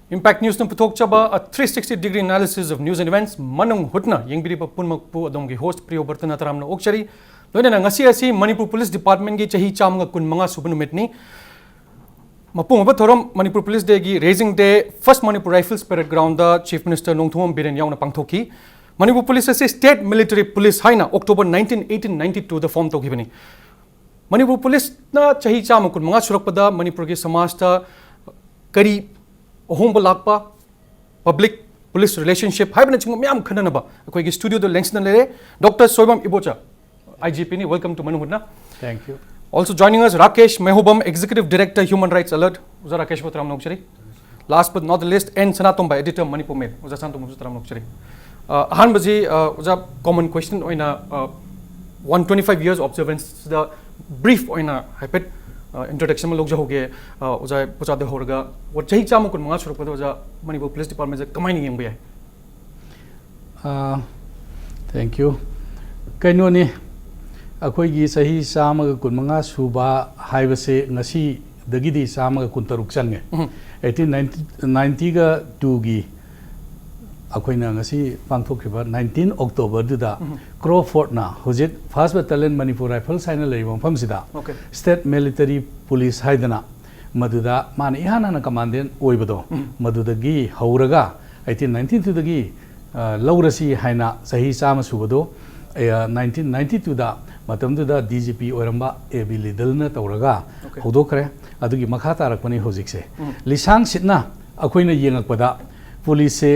Impact News ng puthokchaba a 360-degree analysis of news and events manung hutna yengbiriba punmakpu adonggi host Priyo Bartana taramna okchari loina na ngasi asi Manipur Police Department gi chahi chamnga kun manga subunumit ni mapung aba thorom Manipur Police Day gi raising day first Manipur Rifles Parade Ground da Chief Minister Nongthom Biren yauna pangthoki Manipur Police ase State Military Police haina October 19, 1892 da form tokibani Manipur Police na chahi chamnga kun manga surakpada Manipur gi samaj ta kari ahomba lakpa public police relationship haibna chingma myam khana ba akoi gi studio do lengs na lere Dr. Soibam Ibocha IGP ni welcome to Manuhudna. Thank you. Also joining us Rakesh Mehubam, Executive Director Human Rights Alert. Uza Rakesh Butram Nokchari. Last but not the least N Sanatomba, Editor Manipur Mail. Uza Santom Butram Nokchari. Ahan baji uza common question oina 125 years observance the brief oina hyped introduction में लोग जो हो गए उजाय पुचादे होगा वो चाहिए चामु कुन मंगा शुरू कर दो उजा मणिपुर पुलिस डिपार्टमेंट से कमाई नहीं है Thank you. कहीं ने अकोई की सही शाम का कुन मंगा सुबह हाईवे से नसी दगी शाम का कुन तरुक चंगे 1890 का 2 की अकोई ना नसी पांगथोक के बाद 19 अक्टूबर दुदा क्रोफोर्ड ना हुजित फर्स्ट बटालियन मणिपुर राइफल्स हाइना लेबो फमसिदा स्टेट मिलिटरी पुलिस हाइदना मदुदा मान इहाना ना कमांडेंट ओइबदो मदुदगी हौरगा 1892 दगी लौरसी हाइना सही साम सुबदो 1992 दा मतमदुदा DGP ओरंबा एबी लिदलना तौरगा हौदोखरे अदुगी मखा तारकपनी होजिकसे लिसांग सिटना अकोइना येंगकपदा पुलिस से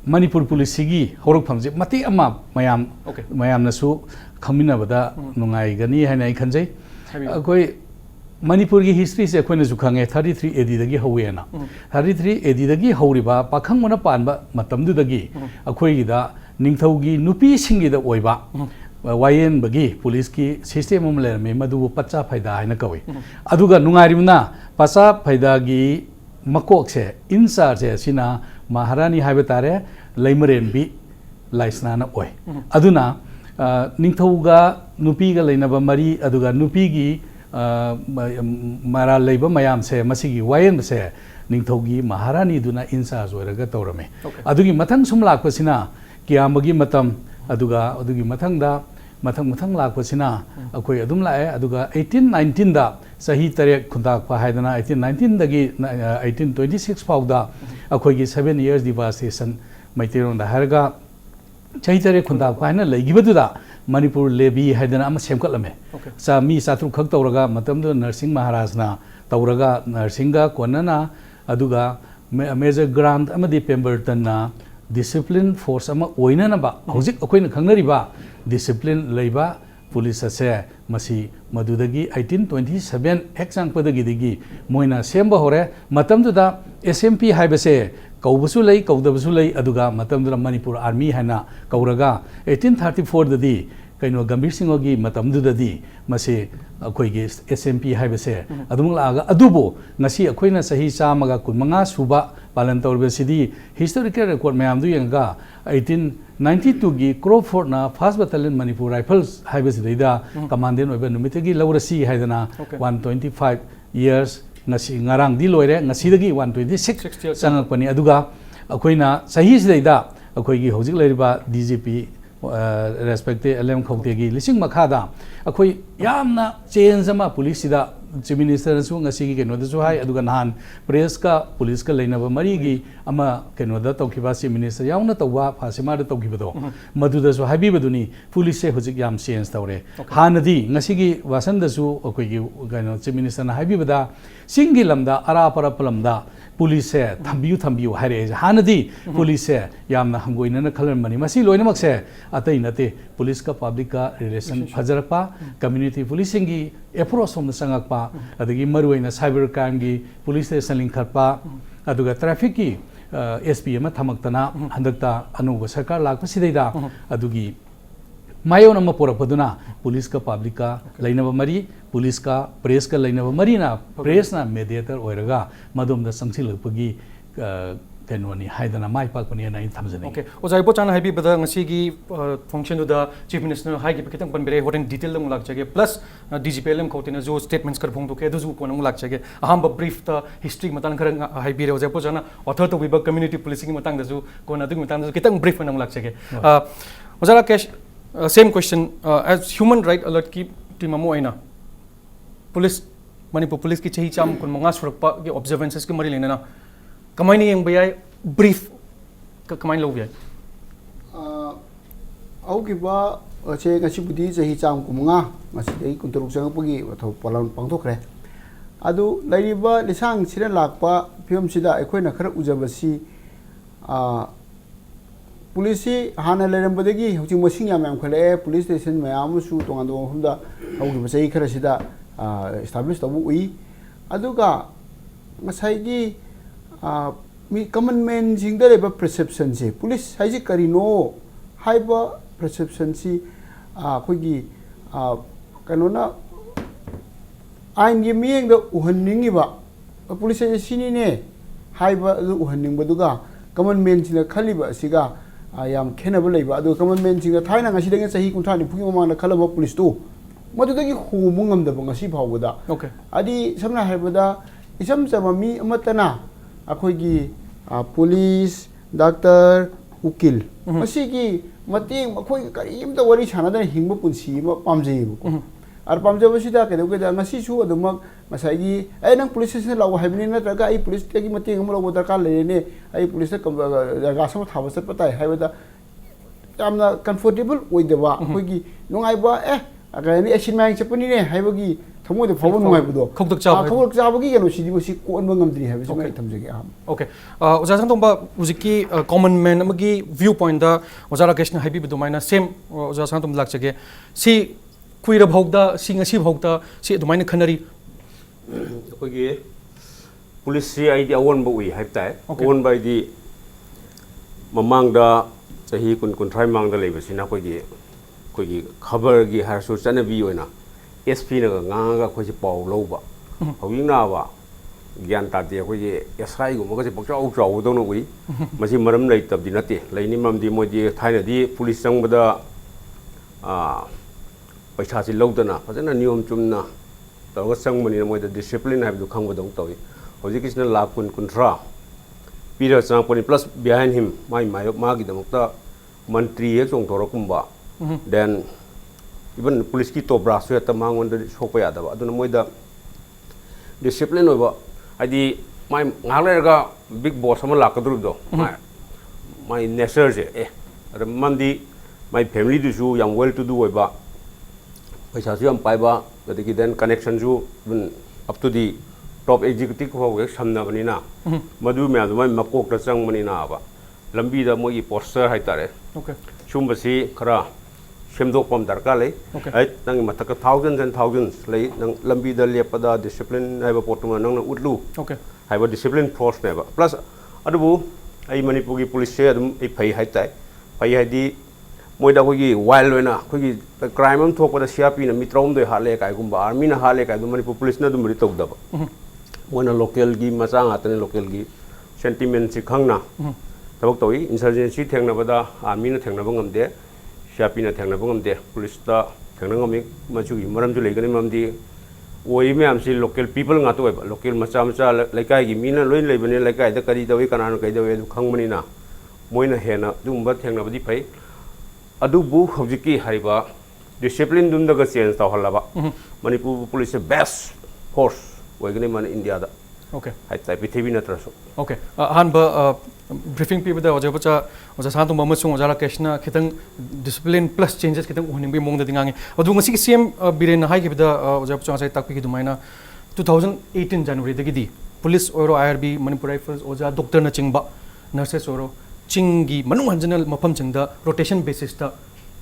Manipur Police की हौरक फंगजे मते अमा मयाम मयाम नसु खमिना बदा नुंगाई गनी है नहीं खंजे कोई मणिपुर की हिस्ट्री से कोई नसु खंगे 33 AD दगी हौवे ना 33 AD दगी हौरिबा पाखंग मना पानबा मतमदु दगी अखोई गिदा निंगथौगी नुपी सिंगी दा ओइबा वायन बगी पुलिस की सिस्टम हम ले में मदु पच्चा फायदा है ना कवई अदुगा नुंगारिमना पचा फायदा की मकोक से इंचार्ज से सिना महारानी हाइबे तारे लैमरेन भी लाइसना ओय अदुना निंगथौगा नुपीगा लेनबा मरी अदुगा नुपीगी मारा लेबा मयाम से मसिगी वायन से निंगथौगी महारानी दुना इंचार्ज ओरगा तौरमे अदुगी मथंग सुम लाकपसिना कियामगी मतम अदुगी मथंगदा मथंग लाकपसिना अखोय अदुम लाए अदुगा 1819 दा सही तरे खुंदाकपा हाइदना 1819 दगी 1826 फाउदा अखोयगी 7 years devastation मैतेरों दा हरगा सही तरे खुंदाकपा हाइना लेगिबदुदा मणिपुर लेबी हाइदना अमा सेमकलमे सा मी सात्रु खक तौरगा मतमदो नरसिंह महाराजना तौरगा नरसिंहगा कोनना अदुगा मेजर ग्रांट अमदि पेम्बरटन ना discipline force ama oina ba hojik akoina khangnariba discipline leiba police ase masi madudagi 1827 exang padagi digi moina semba hore matamdu da SMP haibase kaubusu lei kaudabusu lei aduga matamdu Manipur army haina kauraga 1834 dadi kaino Gambir Singhogi matamdu dadi masi akoigi SMP haibase adumung laga adubo ngasi akoina sahi chamaga kunmanga suba पालन तौर बेसिदी historical record में आमदु यंगा 1892 की Crawford ना first battalion Manipur rifles हाइबे सिदा commandant ओबे नुमितगी लौरसी हाइदना 125 years ngasi ngarang di loire ngasi dagi 126 sangakpani aduga akoina sahi sidaida akoigi hojik leiriba DGP respected LM khawtegi lising makhada akoi yamna change ama police da Chief Minister su ngasi gi keno da su hai aduga nahan press ka police ka leinaba mari gi ama keno da tawkiba Chief Minister yauna tawwa phasima da tawkibado madu da su habi baduni police se hojik yam change tawre hanadi ngasi gi wasan da su akoi gi keno Chief Minister na habi bada singi lamda ara para palamda police se thambiu hare hanadi police se yamna hangoina na khalan mani masi loina makse atai nate police ka public ka relation fajarpa community policing gi approach from the sangakpa adagi maruina cyber crime gi police station link khatpa aduga traffic ki SP ma thamaktana handakta anuba sarkar lakpa sidaida adugi mayon amma porapaduna police ka public ka lainaba mari police ka press ka lainaba mari na press na mediator oiraga madom da sangsilapagi ꯀꯩꯅꯣꯅꯤ ꯍꯥꯏꯗꯅ ꯃꯥꯏ ꯄꯥꯛꯄꯅꯦꯅ ꯑꯩꯅ ꯊꯝꯖꯅꯤꯡꯉꯤ Okay. Oza ipo chana haibi bada ngasigi function da chief minister haibi kitang panbere horen detail lang lakchage plus DGPLM khotena jo statements kar phongdo ke du ko nang lakchage ahamba brief ta history matang khar haibi re oza ipo chana author to wiba community policing matang da ju ko na du matang da kitang brief nang lakchage oza Rakesh same question as human right alert ki team amo aina police Manipur police ki chahi cham kun manga surakpa ki observances ki mari lena kamai ni yang bayai brief kamai lo bayai aukiba che ngasi budi chahi cham kumunga ngasi dei kunturuk chang pagi tho palan pangthokre adu lairiba lisang sira lakpa phim sida ekhoina khara ujabasi police hana lerambadagi hojing masing yam khale police station mayam su tongan do humda aukiba chahi khara sida establish tabu ui aduga ngasai gi mi common man jingda leba perception se police haji karino haiba perception si khogi kanona ain gi mieng da uhanningi ba police sini ne haiba uhanning baduga common man sina khaliba siga yam khenaba leiba adu common man singa thaina ngasi denge sahi kunthra ni phugi mama na khalaba police tu madudagi humu ngamdaba ngasi phawbada okay adi samna haibada isam chama mi amatana akhoi police doctor ukil masigi mating akhoi karim da wari chana da hingba punsi ma pamjei ko ar pamjaba sida ke da ngasi su aduma masagi ai nang police station law haibini na traga ai police tegi mating amlo bodar ka le ne ai police ka ga sam thaba sat patai haibada amna comfortable oidaba akhoi nungai ba agani action mang chapani ne haibagi thamo de phawon ngai budo khokdak chawagi gano sidi bosi kon bangamdri habi so kai thamjage am okay oza sang tongba uziki common man amagi viewpoint da oza Rakesh na haibi bidumaina same oza sang tom lakchage si kuira bhogda si ngasi bhogda si dumaina khanari kogi police id awon ba ui haiptai awon ba di mamang da chahi kun thai mang da leibasina kogi khabar gi harsu chanabi oina SP na nga khoi pau loba hawing na ba gyan ta de khoi SI gu ma ga pakchau chau do no ui masi maram lai tab di nate lai ni mam di mo di thaina di police sang bada paisa si lodana fajana niyom chumna tawa sang mani mo da discipline have du khang bodong toy hoji kisna la kun thra pira sang poni plus behind him mai ma gi damokta mantri he chong thoro kumba then even police ki to braso ya tamang on the sopa ya da aduna moida discipline oba adi my ngale ga big boss ama lakadru do my nature je ada mandi my family du ju yang well to do oba paisa ju am pai ba the then connection ju up to the top executive ko ge samna bani na madu me adu mai makok ta chang mani na ba lambi da moi poster hai tare okay chumbasi khara semdok pam darka le ai nang mathaka thousands and thousands le nang lambi da lepada discipline hai ba potuma nang na utlu okay hai ba discipline force ne ba plus adubu ai manipur gi police se adum ai phai hai tai phai hai di moi da ko gi wild na ko gi crime am thok pa da siapi na mitrom de hale kai gum ba army na hale kai du manipur police na dum ri tok da ba mona local gi macha atane local gi sentiment si khangna tabak toi insurgency thengna bada army na thengna bangam de siapi na thengna bangam de police ta thengna ngami machu gi maram ju leigani mamdi oi me am si local people nga to local macha macha laikai gi mina loin leibani laikai da kari dawai kana kai dawai du khangmani na moina hena dumba thengna badi pai adu bu hojiki hariba discipline dum daga change ta halaba manipur police best force oigani man india da okay hai tai pithibhi na traso okay han ba briefing pe bada oja bacha oja sa tum amasung oja Rakesh na khitang discipline plus changes khitang uhning bi mong da dingangi adu ngasi ki CM biren hai ki bada oja bacha sai takpi ki dumaina 2018 January dagi di police oro IRB Manipur Rifles oja doctor na chingba nurses oro chingi manu hanjana mafam chingda rotation basis ta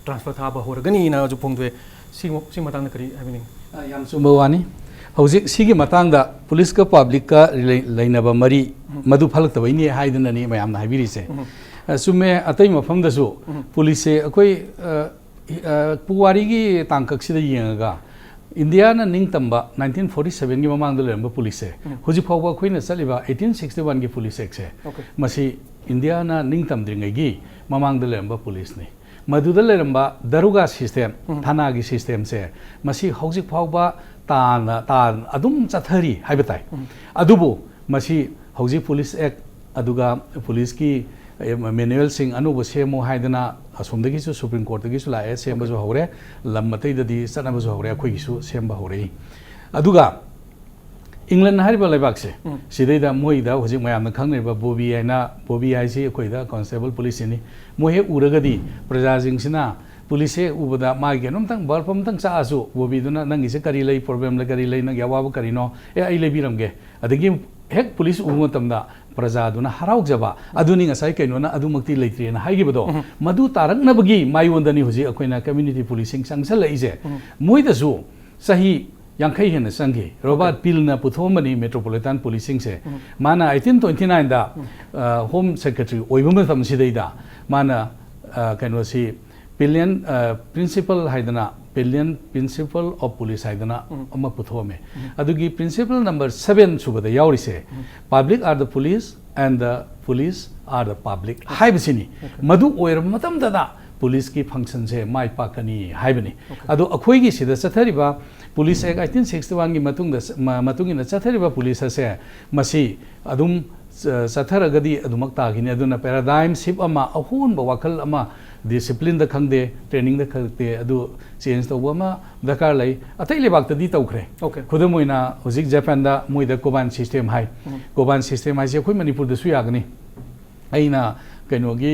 transfer tha ba horagani na ju phongdwe si matang na kari having yam sumba wani hojik sigi matang da police ka public ka lainaba mari madu phalak tabai ni haidana ni mayam na habiri se sume atai mafam da su police akoi puwari gi tangkak sida yenga India ना निंग तंबा 1947 की ममांग दले रंबा police है हुजी फावबा खोइना चलिबा 1861 की police act है मसी India ना निंग तमद्रिंगै गी ममांग दले रंबा police ने मधुदा लेरंबा दरुगा सिस्टम थाना की सिस्टम से मसी हौजिक फावबा तान अदुम चथरी हाइबताई अदुबो मसी हौजिक पुलिस एक्ट अदुगा पुलिस की मैनुअल सिंग अनुभव सेमो हाइदना असोमदगिसु सुप्रीम कोर्ट दगिसु लाए सेमबजु हौरे लम्मतैददी सनबजु हौरे अखोइगिसु सेमबा हौरे अदुगा इंग्लैंड हारिबा लेबाकसे सिदैदा मोइदा होजिक मयामना खंगनेबा बोबी आइसी अखोइदा कांस्टेबल पुलिस नि मोहे उरगदी प्रजाजिंगसिना पुलिस उबदा मागे नमतंग बल्पमतंग चासु बोबीदुना नंगिसे करी लई प्रॉब्लम करी लई नंग यावाब करिनो ए आई लेबिरमगे अदगी हेक police उमतमदा प्रजादुना हराउजबा अदुनि ngasai kainona adumakti leitrena haigibado madu taraknabagi maiwondani hoji akoina community policing sangsal laije moida ju sahi yankai hena sangge robert pil na puthomani metropolitan policing se mana 1829 da home secretary oibum tham sidaida mana kaino si pillion principal haidana pillion principal of police haidana amma puthome adugi principle number 7 subada yaurise public are the police and the police are the public haibasini madu oir matam dada police ki function se mai pakani haibani adu akhoi gi sida chathariba police act 1861 gi matungina chathariba police ase masi adum satharagadi adumak tagini aduna paradigm shift ama ahun ba wakal ama discipline da khangde training da khangde adu change tawba ma dakar lai atai lebak ta di tawkhre khudamoina hojik japan da moida koban system hai koban system hai je khoi manipur da su yagni aina kainogi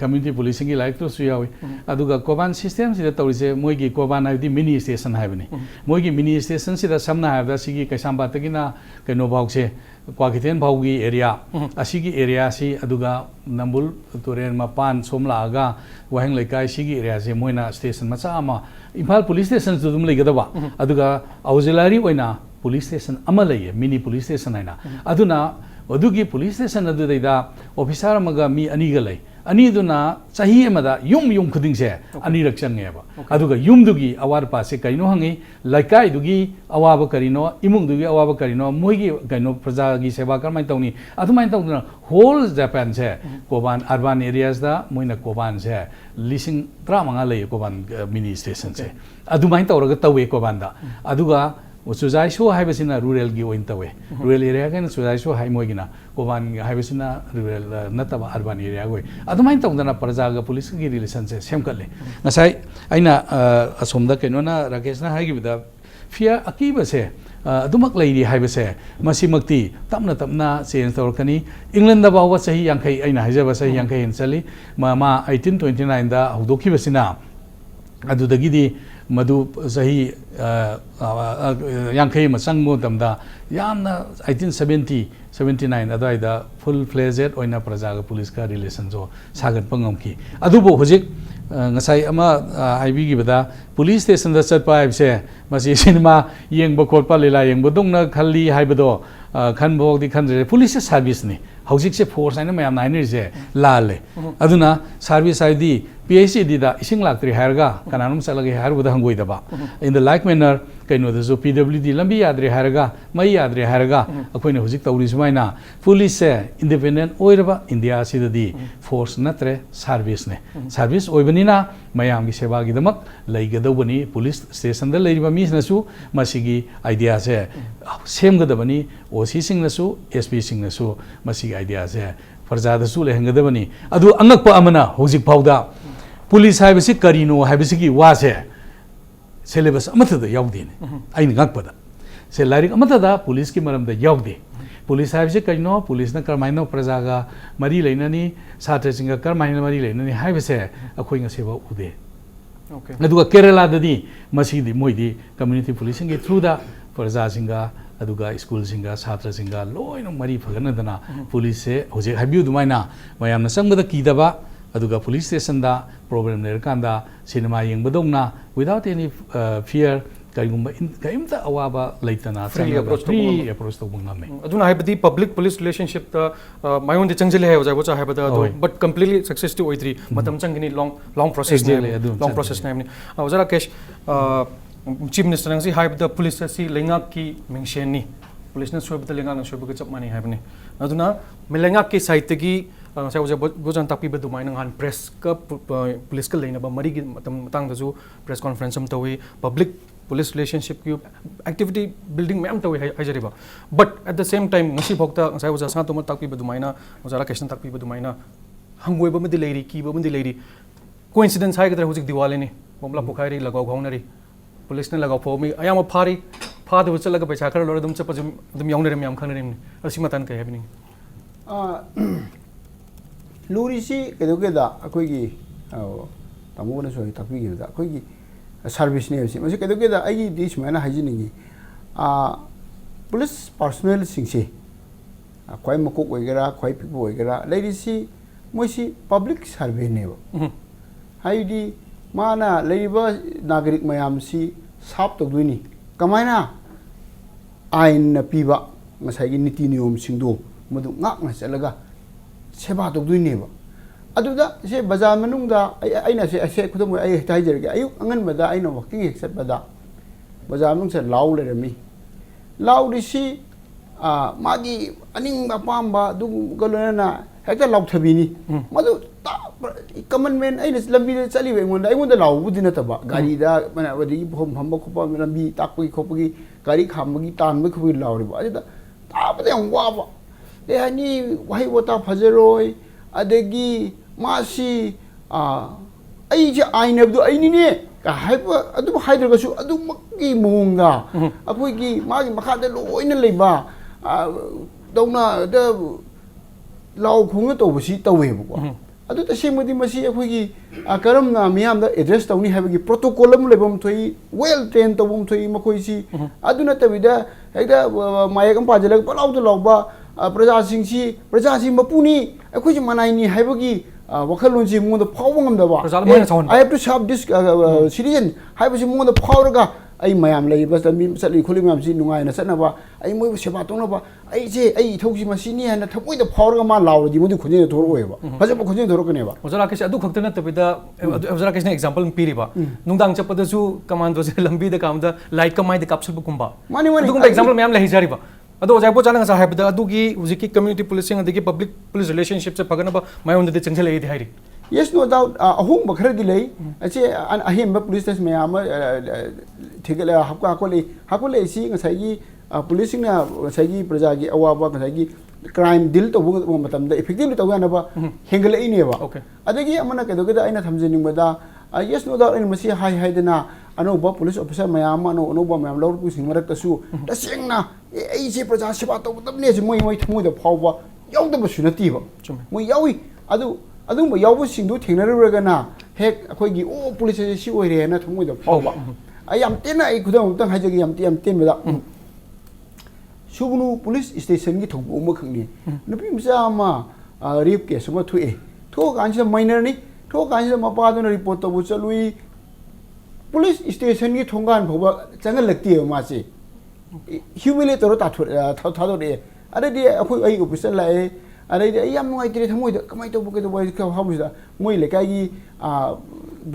community policing gi like to su yawi aduga koban system sida tawrise moigi koban ai mini station hai bani moigi mini station sida samna ha da sigi kaisamba tagina kaino bawse kwakiten bawgi area asigi area si aduga nambul toren mapan somla aga waheng laikai sigi area se moina station macha ama imphal police station dum legadaba aduga auxiliary oina police station ama leye mini police station aina aduna अदुगी police station अदुदैदा officer अमगा मी अनिगा लै अनिदुना चाही अमदा yum खुदिंग से अनिरक चंगेबा अदुगा युमदुगी अवार पासे कइनो हंगी लैकाई दुगी अवाब करिनो इमुंग दुगी अवाब करिनो मोइगी कइनो प्रजा की सेवा करमाय तौनी अदुमाय तौना होल जापान से कोबान अर्बन एरियाज दा मोइना कोबान से लिसिंग 35 लै कोबान मिनी स्टेशन से अदुमाय तौरगा तवे कोबान दा अदुगा सुजाई सो हाइबसिना रूरल की ओइन तवे रूरल एरिया के सुजाई सो हाइ मोगिना कोबान हाइबसिना रूरल नतबा अर्बन एरिया गोय अदुमाइन तौदना प्रजागा पुलिस की रिलेशन से सेमकले नसाई आइना असोमदा केनोना राकेशना हाइगिबदा फिया अकीबा से अदुमक लैरी हाइबसे मसिमक्ति तमना चेंज तौरकनी इंग्लैंड दा बावा सही यांखै आइना हाइजबा सही यांखै हेनसली मा 1829 दा हौदोखिबसिना अदुदगिदी मधु सही यांखै मचंग मोतमदा यामना 1879 अदाइदा फुल फ्लेजेड ओइना प्रजागा पुलिस का रिलेशन जो सागत पंगमकी अदुबो होजिक ngasai ama IB gi bada police station da chat pa se masi cinema yengba khotpa lela yengba dongna khalli haibado khan bog di khan police service ni hojik se force aina mayam nainir je lale aduna service ID PhD da ising laktri hairga kananum salage har buda hangoi daba in the like manner kaino da so PWD lambi yadre hairga mai yadre hairga akoina hojik tawri sumaina police independent oiraba India sidadi force natre service ne service oibanina mayam gi seva gi damak leigadobani police station da leiriba mi nasu masigi idea se sem gadabani OC sing nasu SP sing nasu masigi idea se farjada su lehengadabani adu angakpa amana hojik phauda police haibasi karino haibasi gi wase syllabus amathada yaudine ain ngakpada se lairik amathada police ki maramda yaude police haibasi karino police na karmaino prajaga mari leinani satra singa karmaino mari leinani haibase akhoi nga seba ude okay aduga kerala dadi masidi moidi community policing ge through the praja singa aduga school singa satra singa loino mari phagana dana police se hoje habiu dumaina mayamna sangda kidaba aduga police station da problem ler kanda cinema yengbadongna without any fear kaigumba kaimta awaba leitana free approach to bungame aduna haibadi public police relationship the my own changjele hai hoja bocha haibada but completely success to oitri matam changini long process na long process na ni jara kesh chief minister nang si haibda police si lengak ki mention ni police na soibda lengak na soibga chap mani haibni aduna melengak ki site gi sai waja bojan tapi bedu mai nang han press ka police ka leina ba mari gi matang da ju press conference am tawi public police relationship ki activity building ma'am tawi hajari ba but at the same time ngasi bhokta sai waja sa to ma tapi bedu mai na wajara question tapi bedu mai na hangoi ba madi leiri ki ba madi leiri coincidence hai gadra hujik diwali ni bomla pukhairi lagaw ghaunari police ne lagaw phomi ayama phari phadu chalaga paisa khara lor dum chapa dum yaunare myam khanare ni asima tan kai happening luri si kedoge da akoi gi tamu na so takpi gi da akoi gi service ne si masi kedoge da ai dis mana hajini gi police personnel singse kwai makok oigera kwai pipo oigera lady si moisi public service ne ba haidi mana leiba nagarik mayam si sap togduini kamaina ain na piba ngasai gi niti niyom singdo madu ngak na chalaga seba togduini ba aduda se bazar manungda aina se khudum ai taijer ge ayuk angan bada aina walking except bada bazar manung se law le remi law ri si magi aning ba pamba du galona hekta law thabini madu common man ai lambi chali we ngonda law budi na taba gari da mana wadi phom phamba khopa lambi takpi khopagi gari khambagi tan ba khu law ri ba ada ta ba yang wa ba le ani wai wata phajeroi adegi masi ai je aina du ai ni ne ka haiba adu haidra ga su adu makki munga akoi gi magi makha da loina leiba dawna da law khung to bu si tawe bu ko adu ta semudi masi akoi gi karam na miyam da address tawni haiba gi protocol am lebom thoi well trained to bum thoi makoi si adu na tawida ekda mayakam pajalag palaw to lawba प्रजा सिंह मपुनी अखोई मनाइनी हाइबगी वखलुन जी मुंद फावंगम दबा I have to serve this citizen हाइबसी मुंद फावरगा आई मयाम लई बस मी चली खुली मयाम जी नुंगाइना सनबा आई मोय सेवा तोनबा आई जे आई थौसी मसिनी हना थपोइद फावरगा मा लावरदी मुदि खुजे थोरओएबा फजब खुजे थोरकनेबा ओजरा केस अदु खक्तना तबिदा ओजरा केस ने एग्जांपल पिरिबा नुंदांग चपदसु कमांडो जे लंबी द कामदा लाइट कमाइ द कापसब कुंबा मानी अदुगुम एग्जांपल मयाम लहि जारिबा अदो जायपो चालंग सा हाइबदा अदुगी उजिकी कम्युनिटी पुलिसिंग अदगी पब्लिक पुलिस रिलेशनशिप से फगनबा मायोंद दे चंगले एदि हाइरि yes no doubt ahung bakhra di lei ache an ahim ba police station mayam thigala hakole si ngasai gi policing na ngasai gi praja gi awa ngasai gi crime deal to bu matam da effectively to na ba hengala ini ba adagi amana ka doga da aina thamjening ba da yes no doubt in masi hai dana ano ba police officer mayam ano ba mayam lawr pu singmarak ta su ta sengna ei se praja sewa to bu ne moi thmoi da phawba yaw da ba sunati ba moi yawi adu ba yaw bu singdu thengnaruragana hek akhoi gi o police si oire na thmoi da phawba ayam tena ai khudam tang hajagi yam ten ba Subunu police station ki thong uma khangni nupi msa ma rape case ma thue tho kan minor ni tho kan mapa do report to bu chalui police station ki thongan bhoba changal lakti ma che humiliate ro ta tha do de are de akhoi ai officer la e are de ayam ngai tire thamoi da kamai to bu ke do bai ka ha bu da moi le kai gi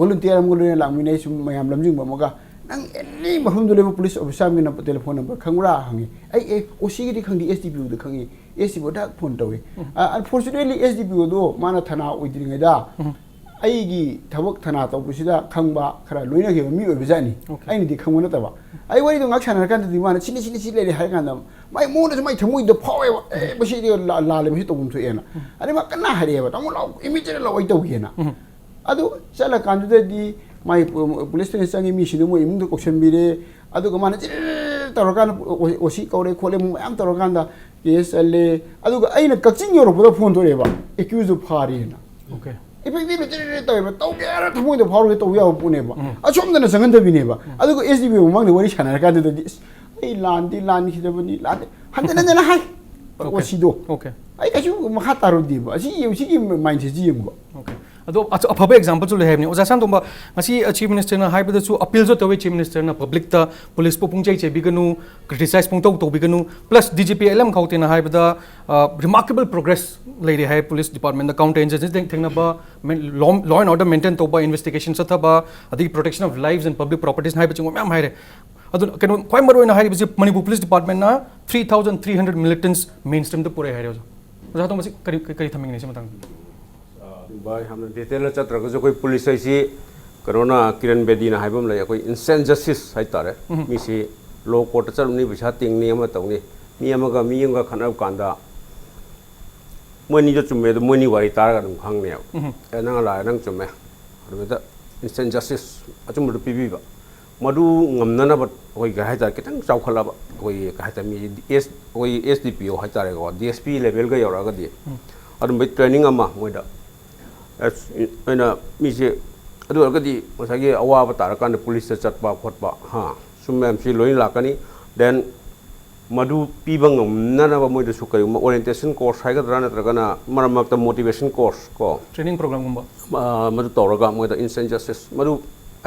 volunteer am gulu la mi nei sum mayam lamjing ba moga nang ni mahum do le police officer mi na telephone number khangra hangi ai oc gi khangdi SDPO do khangi SDPO da phone tawe unfortunately SDPO do mana thana oidri ngai da ai gi thabak thana to busida khangba khara loina ge mi oi bijani ai ni di khangona ta ba ai wari do ngak chana kan di mana chini le har kan da mai mo na mai thamui do phawe ba shi la le bi to bum thu ena ani ma kana hare ba tamu law immediate law oi to ge na adu chala kan di mai police station mi shi mo imung do question bire adu ga mana torokan osi kaure khole mo am torokan da yes alle adu ga aina kakching yoro bo phone to re ba accuse phari na okay effectively to ba to ge ara thmo do pharo to ya bu ne ba a chom da na sangan da bi ne ba adu ga SDB mo mang ne wari chana ka da di ai lan ki da ba ni la han da na hai osi do okay ai ka chu ma khata ro di ba si gi mind ji ba okay अदो अफबा example जो लेहबनी ओजा सान तोंबा ngasi chief minister ना हाइबदा सु appeal जो तवे chief minister ना public ता पुलिस पो पुंगचै चेबिगनु क्रिटिसाइज पुंगतौ तोबिगनु प्लस डीजीपी एलएम खाउते ना हाइबदा रिमार्केबल प्रोग्रेस लेरे है पुलिस डिपार्टमेंट द काउंटर इंजर्जेंसी थेंगनाबा लॉ एंड ऑर्डर मेंटेन तोबा इन्वेस्टिगेशन सथबा अदि protection of lives and public properties हाइबा चिंगो मैम हाइरे अदु कनो क्वाइ मरोइना हाइबि मणिपुर पुलिस डिपार्टमेंट ना 3300 मिलिटेंट्स मेन स्ट्रीम द पुरे हाइरे ओजा तो मसी करी थमिंग ने मतंग भाई हमने डिटेल चत्रग जो कोई पुलिस ऐसी करोना किरण बेदी ना हाइबम ले कोई इंस्टेंट जस्टिस है तारे मिसी लो कोर्ट चलनी बिसा तिंगनी अमा तौनी मी अमगा मी यंगा खनब कांदा मोनी जो चुमे दो मोनी वारी तारगा दum खंगने नंग ला नंग चुमे अदुदा इंस्टेंट जस्टिस अचुम दु पिबिबा मधु ngamnana ba koi ga haita kitang chawkhala ba koi ga haita mi s koi sdpo haita re go dsp level ga yora ga di adum bai training ama moida aina mi se adu ga di masagi awa ba tar kan police se chatpa khotpa ha sumem si loi lakani then madu pibang ngamnana ba moida su kai orientation course hai ga dra na tra kana maram ta motivation course ko training program गुम्बा madu toraga moida instant justice madu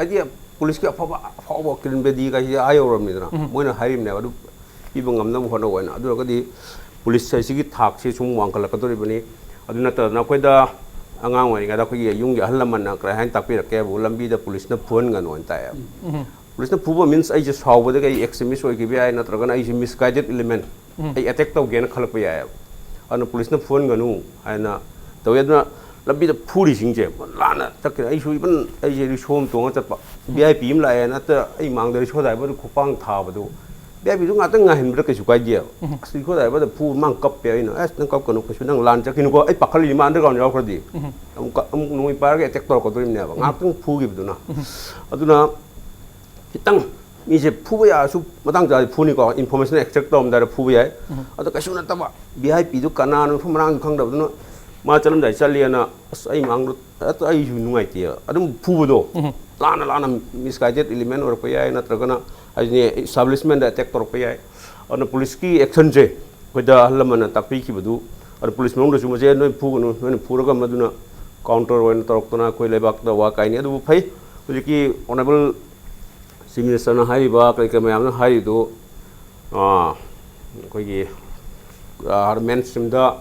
idea police के अफवा अफवा किरण बेदी का आयोरमनिदना Moina हारिमने अदु पिबं ngamna होना होना अदु गदि police साइसिगी थाक से सुम वांखलकतोरिबनी अदु नत नखोइदा अंगांग वरिगा दा खोइ युंग हल्लमन क्राइ हाइन तापिरके बु लंबी दा पुलिस न फोन गन वन ताय पुलिस न फुबो मींस आई जे सावबदे गई एक्सट्रीमिस्ट होय गिबे आय नत्रगन आई जे मिसगाइडेड एलिमेंट आई अटैक तो गेन खलप याय अन पुलिस न फोन गनु आयना तवेदना लंबी द फूरी सिंजे लाना तक आई सु इबन आई जे रिसोम तोंग चतपा VIP im la na ta ai mang da riso dai ba ku pang tha ba du VIP du nga ta nga hin ba ka su kai dia si ko dai ba da pu mang kap pe ina as nang kap ko no ku su nang lan cha kin ko ai pakhali ma under ground yaw khra di am nui par ga attack tor ko tu ne ba nga tung pu gi du na aduna kitang mi je pu ba ya su matang ja pu ni ko information extract tom da pu ba ya adu ka su na ta ba VIP du kana no fu marang khang da du no ma chalam dai chaliana ai mang du ai ju nungai ti adum pu do lana misguided element or paya na tragana ajne establishment attack tor paya on police ki action je koida hallamana takpi ki badu or police mong do sumaje no phu no phuraga maduna counter wen torktona koi lebak da wa kai ni adu phai hujiki honorable minister na hai ba kai ka mayam na hai do koi gi armen simda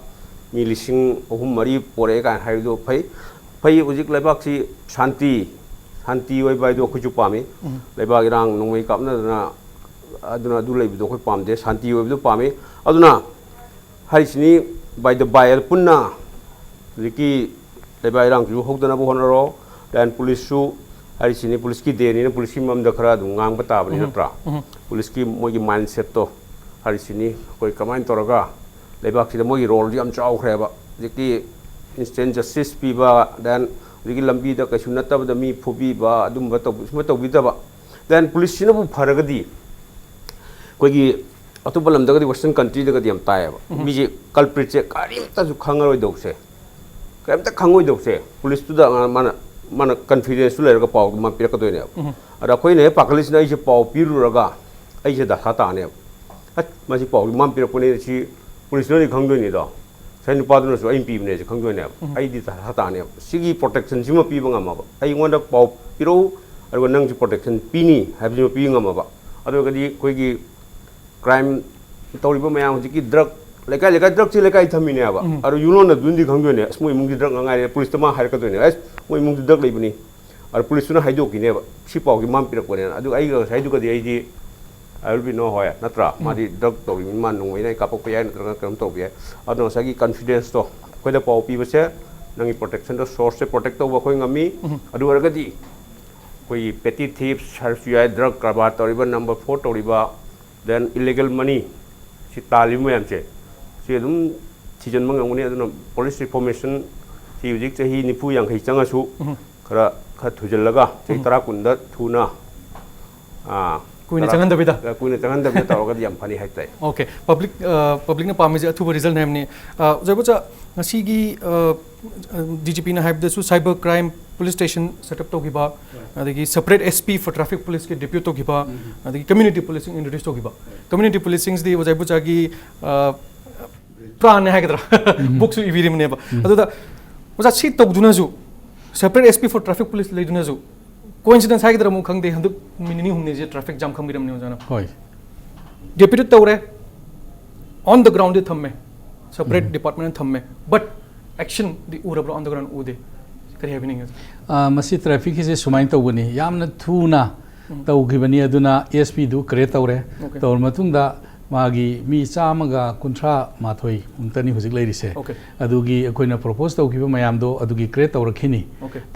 mi lising ohum mari pore ka hai do phai hujik lebak si shanti hanti oi bai do khu pami leba irang nongmei kapna aduna du lei do khu pamde shanti oi do pami aduna haisini bai the bai punna riki leba irang ju hokdana bo honoro dan police su haisini police ki de ni police ki mam da khara du ngang bata bani natra police ki moi gi mindset to haisini koi kamain toraga leba ki moi role ji am chau khreba riki instant justice pi ba dan rigi lambi da ka sunata da mi phobi ba adum ba to bida ba then police sina bu faragadi koi gi atopa lam da ga western country da ga diam tai ba mi je culprit che karim ta ju khangaroi do se karim ta khangoi do se police tu da mana confidence le ga paw ma pira ka do ne ara koi ne paklis na je paw piru raga ai je da sa ta ne ma ji paw ma pira ko ne chi police no ni khang do ni da sai nupa du so MP ne khang do ne ai di ta ta ne sigi protection sima pi banga ma ai ngonda paw piro ar nang ji protection pini ha bi pi nga ma ba ado ga di koi gi crime tori ba mayang ji ki drug lekai drug chi lekai thami ne ba ar yuno na dundi khang do ne smoi mung ji drug nga re police ta ma har ka do ne as moi mung ji drug le bani ar police na haido ki ne ba si paw gi mam pira ko ne adu ai ga sai du ga di ai di I will be no hoya natra madi drug to man nong mai ka pok paya natra kam to paya adno sagi confidence to koi da paw pi base nangi protection to source se protect to koi ngami adu arga di koi petty thieves harsuai drug karbar toriba number 4 toriba then illegal money si talim yam che si dum season mang ngoni adu police information si ujik chahi nipu yang khai changa su kara kha thujal laga chei tara kunda thuna कुने Changan दबिदा तौरगा यम funny हाइtai okay public ने पामे जे अथुब result नेमनी जबचा ngasi DGP na haib su cyber crime police station set up to giba adagi separate SP for traffic police ke deputy to giba adagi community policing introduce to giba community policing di wajaibucha gi pran ne hagdra books iviri mne ba aduda waja si tok duna ju separate SP for traffic police leiduna ju coincidence hai gidra mu khangde handu minini humne je traffic jam khamiram ne jana hoi deputy tawre on the ground de thamme separate department thamme but action the urabra on the ground ude kari happening is masi traffic se sumain tawbani yamna thuna tawgibani aduna ASP du create tawre tawr matungda magi mi chamaga kunthra mathoi untani hujik leirise adugi akoina propose tawkiba mayam do adugi create tawrakhini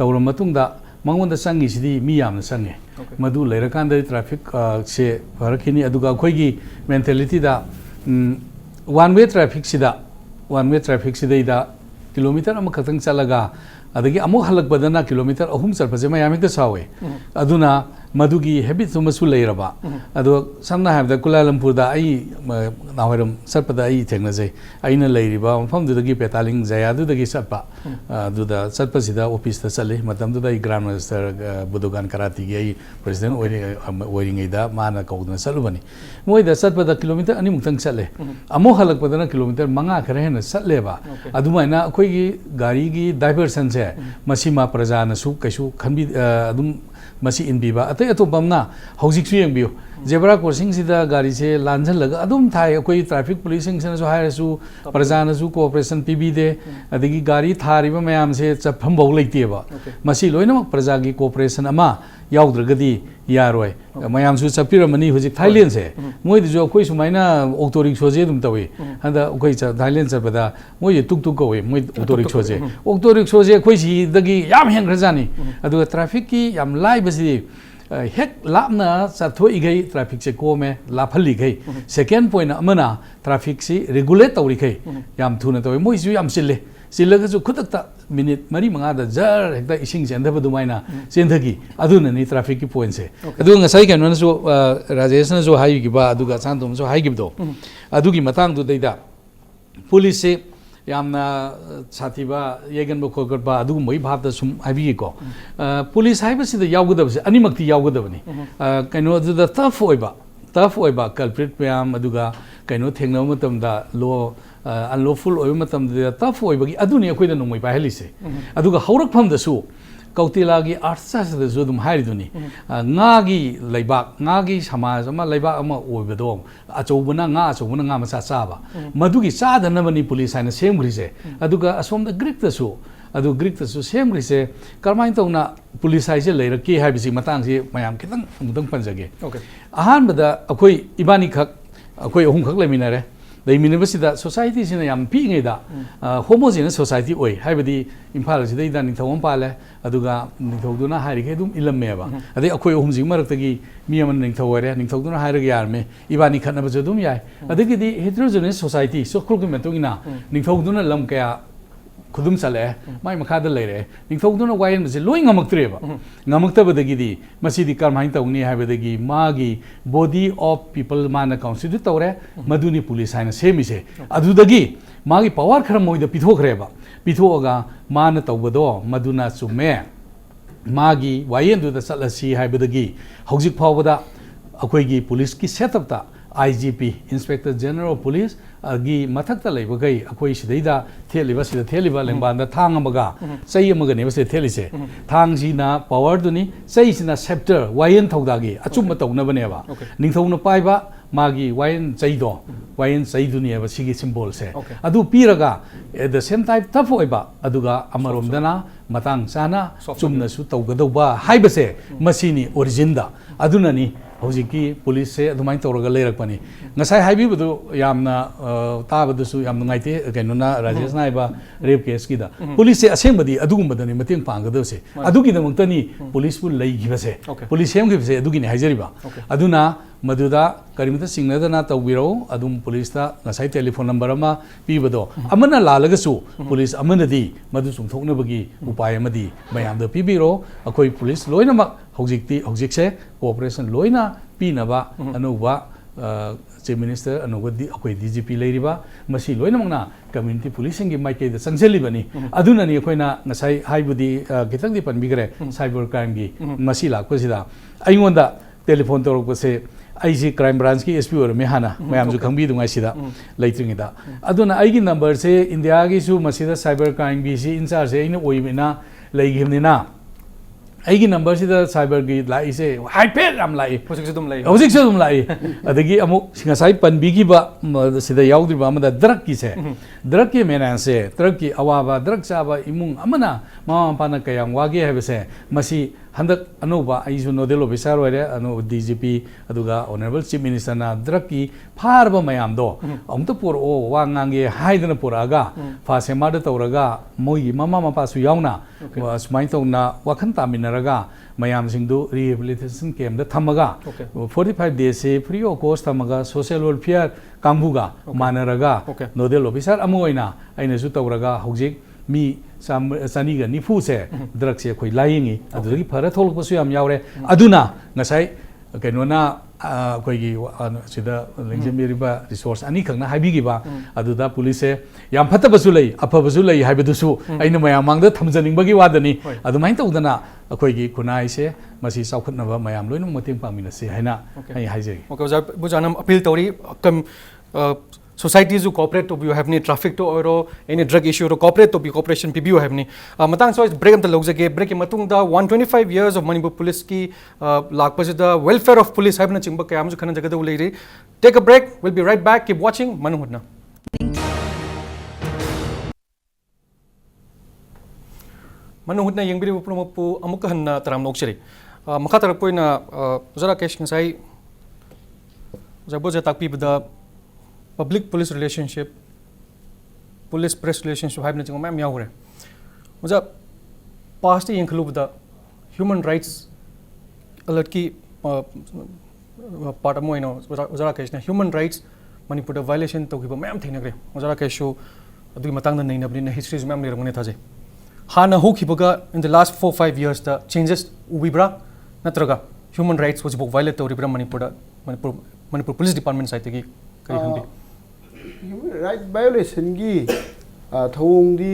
tawra matungda mangonda sangi sidi mi yamna sange madu leirakanda traffic se farakhini aduga akoigi mentality da one way traffic sida ida kilometer ama khatang chalaga adagi amuk halak badana kilometer ahum charpase mayam hekta sawe aduna madugi habit sumasu leiraba ado samna habda Kuala Lumpur da ai nawaram sarpada ai thengna jai aina leiriba mafam dudagi petaling jaya dudagi sarpa duda sarpa sida office ta chale matam dudai grand master budogan karati gi ai president oiring ida mana kaudna salubani moi da sarpada kilometer ani muktang chale amuk halak badana kilometer manga khare na chatleba adumaina akoi gi gari gi diversion se masima prajana su kaisu khanbi adum masi inbiba atai atopamna hojik su yengbiu zebra crossing sida gari se lanjan laga adum thai akoi traffic police sing sana so haira su prajana su cooperation pb de adigi gari thariba mayam se chapam bau leiteba masi loina praja gi cooperation ama yaudragadi yaroi mayam su chapiramani hojik Thailand se moi de jo koi sumaina auto rickshaw je dum tawi handa koi cha Thailand chapeda moi tuk tuk ko moi auto rickshaw je koi si dagi yam heng rajani adu traffic ki yam lai basi hek lapna chathoi gai traffic se ko me laphali gai second point amana traffic si regulate tawri gai yam thuna tawi moi su yam sille silaga su khutakta minute mari manga da jar hekta ising sendaba dumaina sendagi aduna ni traffic ki point se adu ngasai kan na so Rajesh na so hayu gi ba aduga santom so hai gi do adugi matang du deida police se yamna sathiba yegan bo khokor ba adu moi bhab da sum habi ko police haiba sida yawgada se animakti yawgada bani kaino adu da tough oiba culprit payam aduga kaino thengna matam da law unlawful oiba matam da tough oibagi aduni akoida nomoi ba helise aduga haurak pham da su kautilagi artsa da zo dum hariduni ngagi laibak ngagi samaj ama laibak ama oibado achobuna nga masa chaba madugi chadana bani police haina semgrise aduga asom da greek da su adu greek da su semgrise karmain tawna police haise leiraki haibisi matang si mayam kitang mudang panjage ahan bada akoi ibani khak akoi ohum khak leminare the university society sina yam pi ngai da homogeneous society oi haibadi imphal sida ida ning thawam pale aduga ning thawduna hairi ke dum ilamme ba ade akoi ohum jing marak tagi mi aman ning thaware ning thawduna hairi yar me ibani khatna ba jodum yai adagi di heterogeneous society so khul kum metungina ning thawduna lam kaya khudum chale mai makhada leire ning thawduna wayen se loi ngamaktreba ngamaktabadagi di masidi karmain tawni haibadagi magi body of people mana constitute tawre maduni police haina semise adudagi magi power khara moida pithokreba pithoga mana tawbado maduna sume magi wayen du da salasi haibadagi hojik phawada akoigi police ki setup ta IGP Inspector General of Police agi mathakta leibagai akoi sidaida theliba lengbanda thang amaga sei amaga ne base thelise thang sina power duni sei sina scepter wayen thaudagi achumma tawna bane ba ningthongna paiba magi wayen sei duni ba sigi symbol se adu piraga at the same time tough oiba aduga amaromdana matang sana chumna su tawgadoba haibase masini origin da adunani hojiki police se adumai tawraga leirakpani ngasai haibibadu yamna tabadasu yamna ngaite kainona Rajesh naiba rape case ki da police se asembadi adugumbadani mateng panggadose adugi damantani police pu leigibase police sem gibase adugi ne haijariba aduna maduda karimata singnadana tawbiro adum police ta ngasai telephone number ama pibado amana lalagasu police amanadi madu sumthoknabagi upay amadi mayamda pibiro akoi police loinama hojikse cooperation loina pinaba anuba chief minister anugadi akoi DGP leiriba masi loinamna community policing gi maike da sangselibani aduna ni akoina ngasai haibudi kitang di panbigre cyber crime gi masi lakosida aingonda telephone torokse aisi crime branch ki SP or mehana mayam ju khangbi dungai sida leitringida aduna aigi number se India gi su masida cyber crime gi si in charge ina oimena लेगिमनिना ꯑꯩꯒꯤ ꯅꯝꯕꯔꯁꯤꯗ ꯁꯥꯏꯕꯔꯒꯤ ꯂꯥꯛꯏꯁꯦ ꯍꯥꯏꯐꯦꯠ ꯌꯥꯝ ꯂꯥꯛꯏ ꯍꯧꯖꯤꯛꯁꯨ ꯑꯗꯨꯝ ꯂꯩ ꯍꯧꯖꯤꯛꯁꯨ ꯑꯗꯨꯝ ꯂꯥꯛꯏ ꯑꯗꯒꯤ ꯑꯃꯨꯛ ꯉꯁꯥꯏ ꯄꯟꯕꯤꯈꯤꯕ ꯁꯤꯗ ꯌꯥꯎꯗ꯭ꯔꯤꯕ ꯑꯃꯗ ꯗ꯭ꯔꯒꯀꯤꯁꯦ ꯗ꯭ꯔꯒꯀꯤ ꯃꯦꯅꯥꯟꯁꯦ ꯗ꯭ꯔꯒꯀꯤ ꯑꯋꯥꯕ ꯗ꯭ꯔꯒ ꯆꯥꯕ ꯏꯃꯨꯡ ꯑꯃꯅ ꯃꯃꯥ ꯃꯄꯥꯅ ꯀꯌꯥꯝ ꯋꯥꯒꯦ ꯍꯥꯏꯕꯁꯦ ꯃꯁꯤ handak anuba aisu nodel officer oire anu DGP aduga honorable chief minister na draki pharba mayam do amta por o wangange haidana poraga fa sema da tawraga moi mama mapa su yauna sumai tawna wakhan taminaraga mayam singdu rehabilitation camp da thamaga 45 days se free of cost thamaga social welfare kambuga manaraga nodel officer amoina aina su tawraga hojik mi saniga nifu se drug se khoi laingi aduri phara tholk pasu yam yaure aduna ngasai kenona koi gi sida lengjemiriba resource ani khangna haibigi ba aduda police yam phata basu lei apha basu lei haibedusu aina mayam mangda thamjaning bagi wadani adumain tawdana koi gi kunai se masi saukhatna ba mayam loinu mateng pamina se haina ai haijai okay bujanam appeal tori kam societies who cooperate to you have any traffic to or any drug issue or cooperate to be cooperation PBU have any matang so break am the logzage break matung da 125 years of Manipur police ki lakpase the welfare of police have na chingba kayam ju khana jagada ulei take a break we'll be right back keep watching Manu Hudna Manu Hudna yengbiri pupu amuk hanna taram nokcheri makha tarap koina zara kesh ngai jabo je takpi bada public police relationship police press relationship haibna chingma ma'am yaure muja past in khulu da human rights alert ki part of moino ujara case na human rights manipur da violation to giba ma'am thina gre ujara case show adu matang na naina bri na history ma'am le ramne thaje hana ho khibaga in the last 4-5 years the changes ubibra natraga human rights was violate to ribra manipur police department side gi kari khandi human right violation gi thong di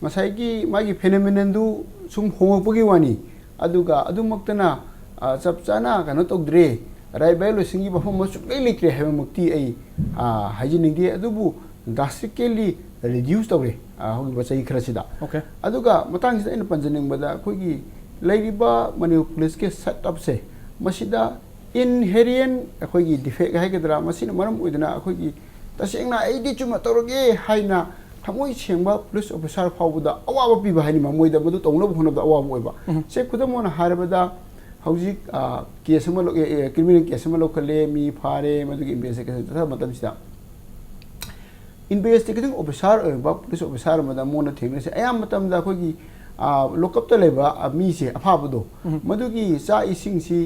masai gi magi phenomenon du sum hongpagi wani aduga adumaktana chap chana kano togdre right violation gi bafam su lekre have mukti ai hygienic di adubu drastically reduce tawre hogi basai khrasida okay aduga matang sida in panjaning bada khogi leiriba mani police ke setup se masida inherent khogi defect haigedra masina maram oidana khogi tasengna aidi chuma toroge haina thamoi chengba police officer fawbuda awaba piba haini mamoida madu tongna bhonabda awaba oiba se khudamona harabada hojik case ma criminal case ma lokale mi phare madu investigation ta matam sida investigating officer ba police officer mada mona thengna se ayam matam da khogi lockup ta leba mi se afabado madu gi sa ising si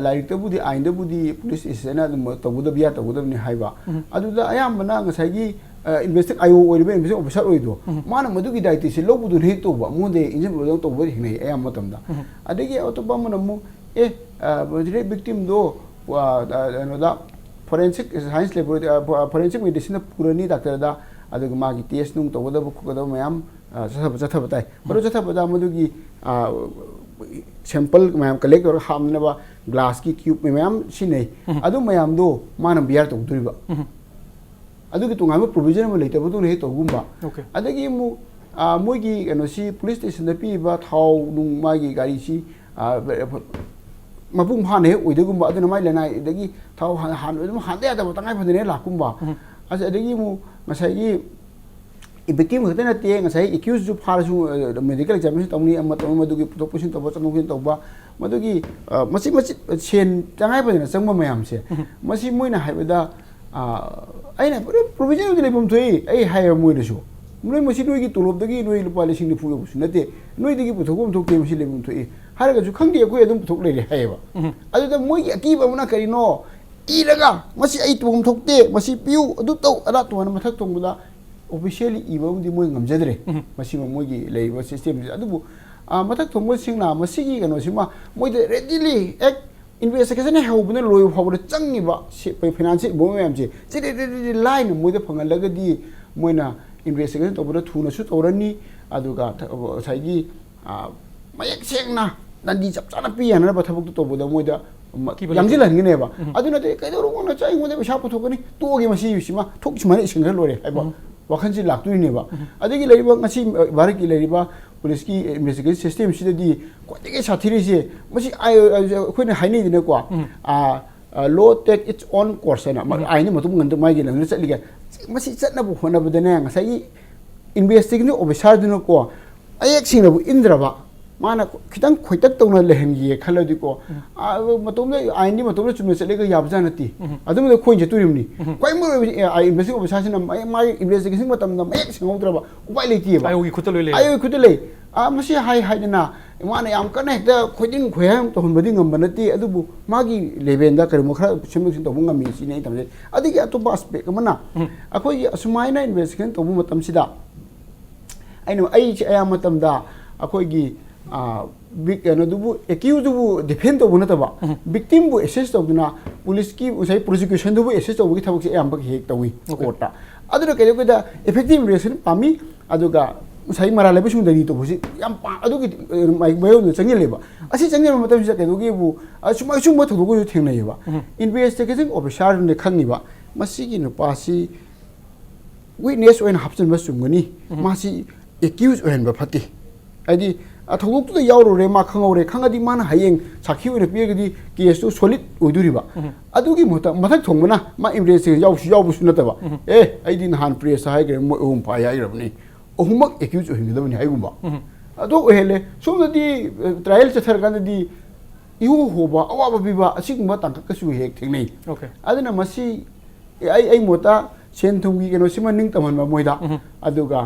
like tabudi ain dabudi police is na tabuda biya tabuda ni haiba aduda ayam bana ngasai gi investigate ayo oibe investigate officer oido mana madu gi daiti se lobudu he to ba monde injin bo to bo hinai ayam matam da adigi autoba mana mu victim do no da forensic science laboratory forensic medicine purani doctor da aduga magi test nung to da bu da mayam jatha batai baro jatha bada madu gi sample mayam collect or hamna ba glass ki cube mayam sinai adu mayam do manam biar to duriba adu ki tunga provision ma leita bu ne to gumba adagi mu mogi no si police station da pi ba thau nung magi gari si mapung hane oide gumba adu na mai lena adagi thau han han da da tangai phadine la kumba adagi mu ngasai gi victim khate na te ngasai accused ju pharsu medical examination tawni amma taw madugi proposition to bachanu kin tawba madugi masi chen tangai pa na changma mayam se masi moina haibada aina provision de lebum thoi ai hire moina su noi masi noi gi tolob dagi noi lupa lising ni phuga su nate noi digi puthogum thokte masi lebum thoi haraga ju khangde ko edum puthok le haiba adu da moi gi akiba muna karino iraga masi ai tum thokte masi piu adu taw ala to na mathak tongbuda officially even the moving Jadre, Masimogi, labor system. Adubu, Matak to Musina, Masigi, and Osima, Moy readily act investigation. How would know how the Changiba ship by financing Bomamji? Say the line with the Pangalagadi, Moina investigation over the Tuna shoot or any Aduga Sagi, Mayak Segna, Nandi Chapsanapi, and never talk to the Moida. Yangzilla never. I do not take I don't want to try whatever shop tokeni, 2 Gamashima, took money single. wakansi laktu ni ba adigi leriba ngasi bariki leriba police की investigation system सिददी क्वाइदगी साथीरिसे मसी अखोइना हाइनेदिनको लो take its own course है ना आइने मतुम गंद माइगे lung चलिगे मसी चटनाबु होनबदने ngasai investigation officer दुनको अयक सिंगबु इंद्रबा माना खितंग खोइतक तौना लेहनगी खलदिको मतुमने आइने मतुमने चुमने चलेगा याबजा नति अदुम खोइजे तुरिमनी क्वाइ मो investigation officer सिना माइ investigation मतमना मयक सिंगौद्रबा उपाय लेतिबा आयोगी खुतलो ले आयो खुतले मसी हाई हाइदना माने याम कने हेक्ता खोइदिंग खोयाम तो हुनबदि ngambनति अदुबु मागी लेबेंदा करिमो खरा सिमुसिन तो ngami सिने तमजे अदिगे अतोबा एस्पेक्ट मना अखोइ असुमाइना इन्वेस्टिगेशन तो मतम सिदा आइनो आई आया मतमदा अखोइगी बिग दुबु एक्यूज दुबु डिफेंड तो नतबा विक्टिम बु एसेस तौदुना पुलिस की उसै प्रोसिक्यूशन दुबु एसेस तौबुगी थबक से याम हेक तौई कोर्टा अदुना केदा इफेक्टिव इन्वेस्टिगेशन पामी अदुगा उसै मरा लेबसुं दनि तो बुसि याम अदुगी माइक बायो चंगे लेबा असि चंगे मतम से केदुगी बु असुमाइ सुम थदुगु थेंनायबा इन्वेस्टिगेशन ऑफिसर ने खंगिबा मसिगी नुपासी विटनेस ओइन हापसन बसुंगनी मासी एक्यूज ओइन बफति आदि अथोक तो यावरे मा खंगौरे खंगदी मान हायें साखी ओइन पिगदी केस तो सॉलिड ओइदुरिबा अदुगी मथक थोंगना मा इन्वेस्टिगेशन यावबुसु नतबा ए आइदि नहान प्रेस हाइगे ओम पाय हाइरबनी ओहुमक एक्यूज ओहिंगदबनी हाइगुंबा अदो ओहेले सोमदि ट्रायल चथरगानदि इहो होबा अवाबा बिबा असिगुंबा तांककसु हेक थेंनै ओके अदना मसी आई मोता सेन थुंगी केनो सिमा निंग तमनबा मोइदा अदुगा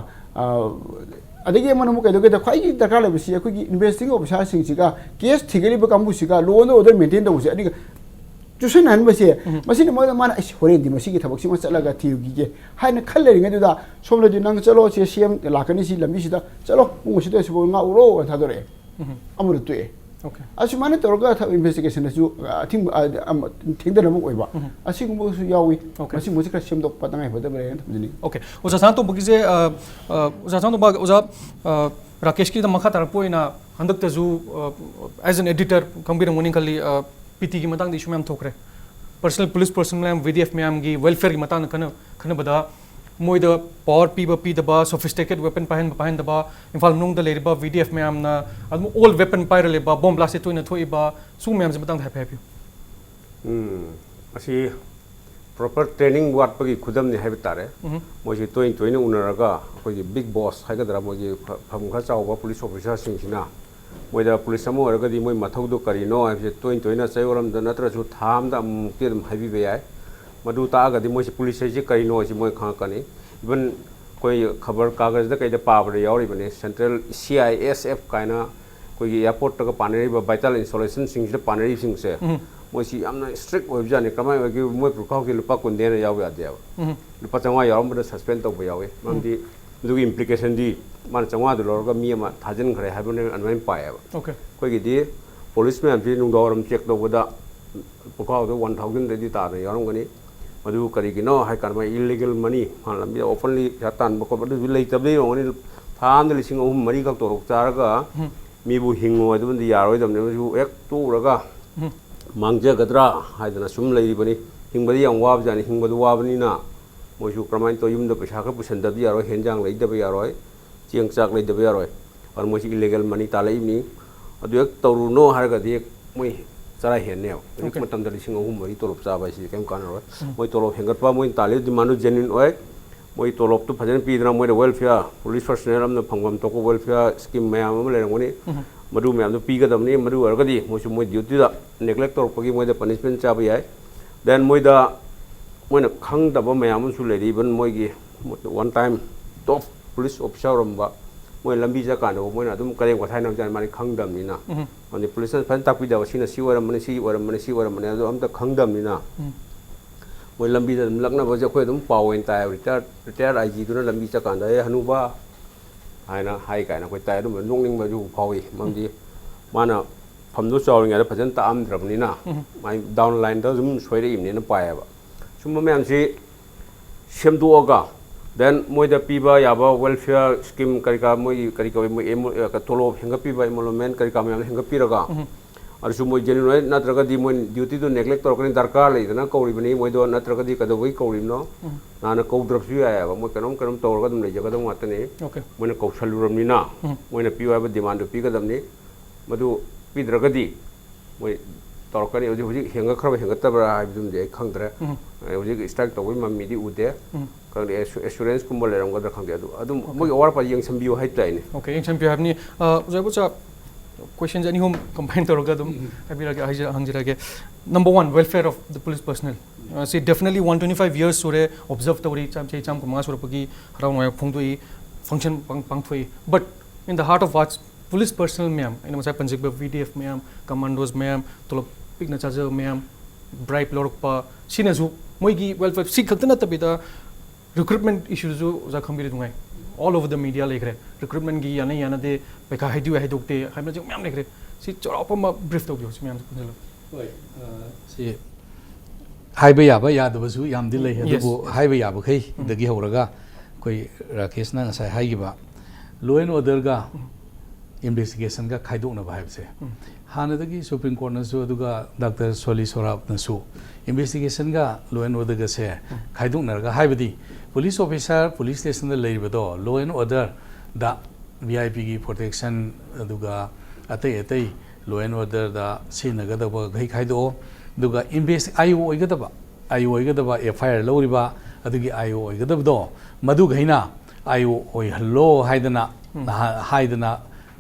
अदगे मनमु कैदोगे द खाई दरकार लेबसी अखोगी इन्वेस्टिगेशन ऑफिसर सिंगसिगा केस थिगलिबा कांबुसिगा लॉ एंड ऑर्डर मेंटेन तौसे अदिगा चुसन हनबसे मसिन मोदा माना इस होरेंदि मसिगी थबक सिमा चलागा थिउगिगे हाइना खल्लेरिङेदुदा सोमलदि नंग चलो से सीएम लाकनी सी लंबिसिदा चलो पुंगसिदा सिबो nga uro थादोरे अमुर तुए ओके असुमाने तोरगा इन्वेस्टिगेशन सु थिंग थिंगदनम ओइबा असिगुंबसु यावी मसि मोजि क्रा सेमदो पतंगाय बदबरे थमदिनी ओके उजा सान तो बगिजे उजा सान तो बग उजा राकेश की द मखा तरपोइना हंदक तजु एज एन एडिटर कंबीरंग मोनिंग खली पीटी की मतंग इशू मैम थोकरे पर्सनल पुलिस पर्सन मैम वीडीएफ मैम की वेलफेयर की मतंग खन बदा मोइद पावर पीबा पीदबा सोफिस्टिकेटेड वेपन पाहनदबा इम्फाल मनुंग द लेरिबा वीडीएफ मैम ना अदम ओल वेपन पाइर लेबा बॉम्ब ब्लास्ट तोइना थोइबा सु मैम से मतंग हैप्पी असी प्रॉपर ट्रेनिंग वाटपगी खुदम ने हैब तारे मोजि तोइन तोइन उनरगा अखोई बिग बॉस हाइगदरा मोजि फमखा चावबा पुलिस ऑफिसर सिंगसिना मोइदा पुलिस अमो अरगदी मोइ मथौदो करिनो हैबसे तोइन तोइना चैवरम द नत्रसु थाम द मुक्ति दम हाइबि बेयाय मधु तागदी मोइ पुलिस से करिनो से मोइ खाकनी इवन कोई खबर कागज द कइदा पाबरे यावरि बने सेंट्रल CISF काइना कोई एयरपोर्ट तक पानेरिबा वाइटल इंस्टॉलेशन सिंगसिदा पानेरि सिंगसे मोइ सि यामना स्ट्रिक्ट ओइबजाने कमाय ओइगि मोइ पुखाव के लुपा कुंदेना याव यादेव लुपा चंगा यावम सस्पेंड तौब यावे ममदि दुगी इम्प्लिकेशन दी मान चंगा दु लरगा मी मा थाजन खरे हाबने अनवाइन पाएबा ओके कोइगिदी पुलिस में भी नुंगदौरम चेक तौबदा पुखाव दो 1000 दि ताना यारमगनी मधु करिगिनो हाय कारमा इलीगल मनी मान लंबी ओपनली तान बको बदु लेतबले रोंगनी थाम द लिसिंग अहम मरी का तोरक चारगा मीबु हिंगो अदुबंदी यारोय दमने मजु एक तुरगा मांगजगद्रा हायदना सुम लेरिबनी हिंगबदी याम वाब जानि हिंगबदु वाबनीना मोजु प्रमाण तो युमद पैसा का पुसंदबी यारोय हेंजांग लेदबे यारोय चिंग चाक लेदबे यारोय और मोजि इलीगल मनी तालैबनी अदु एक तौरुनो हारगदी मोइ चरा हेने एक मतम दलिसिंग अहम मरी तोलप चाबा सि केम कानरो मोइ तोलप हेंगतपा मोइ ताले दिमानु जेन्युइन ओय मोइ तोलप तो फजन पीदना मोइ वेलफेयर पुलिस पर्सनल अमन फंगम तोको वेलफेयर स्कीम मयाम अम लेरंगनी मधु मयाम तो पीगदमनी मधु अरगदी मोइ मोइ ड्यूटी दा नेग्लेक्ट तोरपगी मोइ द पनिशमेंट चाबा याय देन मोइ दा मोइना खंगदबा मयाम सु लेरि इवन मोइगी one time top police officer रंबा मोइ लंबी जा कानो मोइना अदुम करें को थाइना जान माने खंगदमनिना अनि पुलिस फन ताकपि दा सिना सी वरमने सी वरमने सी वरमने अदु अमता खंगदमनिना मोइ लंबी दा लकना बजे खोय अदुम पावेन ताय रिटायर आईजी दुना लंबी जा कांदा ए हनुबा हाइना हाइ काइना खोय ताय अदुम नोंनिंग बजु फावी ममदि माना फमदो चावरिंग या फजन ता आमद्रबनिना माइ डाउन लाइन दा जुम सोइरे इमनेना पायाबा सुम मैमसी सेमदोगा देन मोइदा पीबा याबा वेलफेयर स्कीम करिका मोइ करिका मोइ तोलो हेंगा पीबा एमोलमेंट करिका मैम हेंगा पीरगा अरसु मोय जेनुइन नत्रगदी मोय ड्यूटी दो नेग्लेक्ट तौरकनी दरकार लेदना कौरिबनी मोयदो नत्रगदी कदबई कौरिबनो नाना कौद्रबसु यायबा मोय कनम तौरगा दम लेजगदम वातने मोयना कौसलुरमनिना मोयना पिवाबा डिमांड पिगदमनी मदु पिद्रगदी मोय तौरकनी होजि होजि हेंगखरबा हेंगतबरा हाइबदुमदे खंगद्रे होजि स्ट्राइक तौबई मम्मीदी उदे खंगदे एश्योरेंस कुंबल लेरमगदरा खंगदे अदुम मोय ओवर पा यंगसंबियो हाइताइने okay यंगसंबियो हाबनी जयबुचा questions any home combined toroga dum habira hangjirage number 1 welfare of the police personnel see definitely 125 years sore observe tori cham kuma sore pagi harau noy phungdui function pangthoi but in the heart of what's police personnel ma'am in masai panjik VDF ma'am commandos ma'am tolop pikna charger ma'am bribe lorpa sinazu moigi welfare si khakta na tabida recruitment issues jo za khambiri dungai all over the media like recruitment gi yana de peka haidu haidokte haimna jong myam like si chorapa ma brief to gi myam punjalo hoi si haiba yaba yadabasu yam di lei adugo haiba yaba khai dagi horaga koi Rakesh na sai haigiba law and order ga investigation ga khaidokna ba haibse hana dagi Supreme Court na su aduga Dr. Soli Sorab na su investigation ga law and order ga se khaidokna ga haibadi police officer police station da leibado law and order da VIP gi protection aduga atai law and order da sinaga da gai khaido aduga invest IO oiga da FIR loriba adugi IO oiga da do madu gaina IO oi hello haidana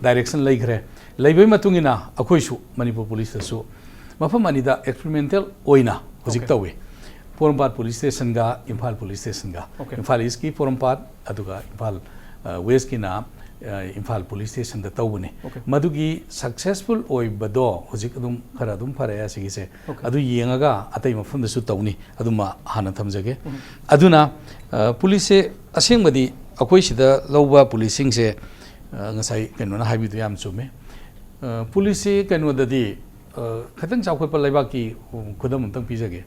direction leigre leibai matungina akoisu Manipur police su mafam anida experimental oina hojik tawe Porompat police station ga Imphal police station ga Imphal East ki Porompat aduga Imphal West ki na Imphal police station da tawune madugi successful oi bado hojik adum khara adum phare ya sigi se adu yengaga atai mafam da su tawni aduma hana thamjage aduna police asengmadi akoi sida lawba policing se ngasai kenona haibidu yam chume police kenu dadi khatang chawkhoi pa laiba ki khudam tang pijage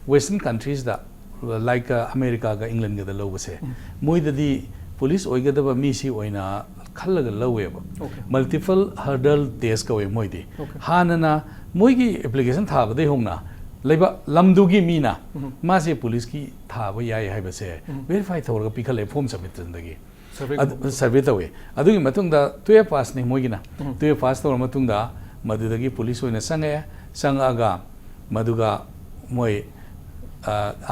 western countries da like America ga England ga da low se moi dadi police oiga da ba mi si oina khallaga lowe ba multiple hurdle test ka we moi di hanana moi gi application tha ba dei hongna laiba lamdu gi mina ma se police ki tha ba yai hai ba se verify thor ga pikhale form submit dagi survey tawe adugi matung da 12 pass ni moi gi na 12 pass tor matung da madudagi police oina sangaga maduga moi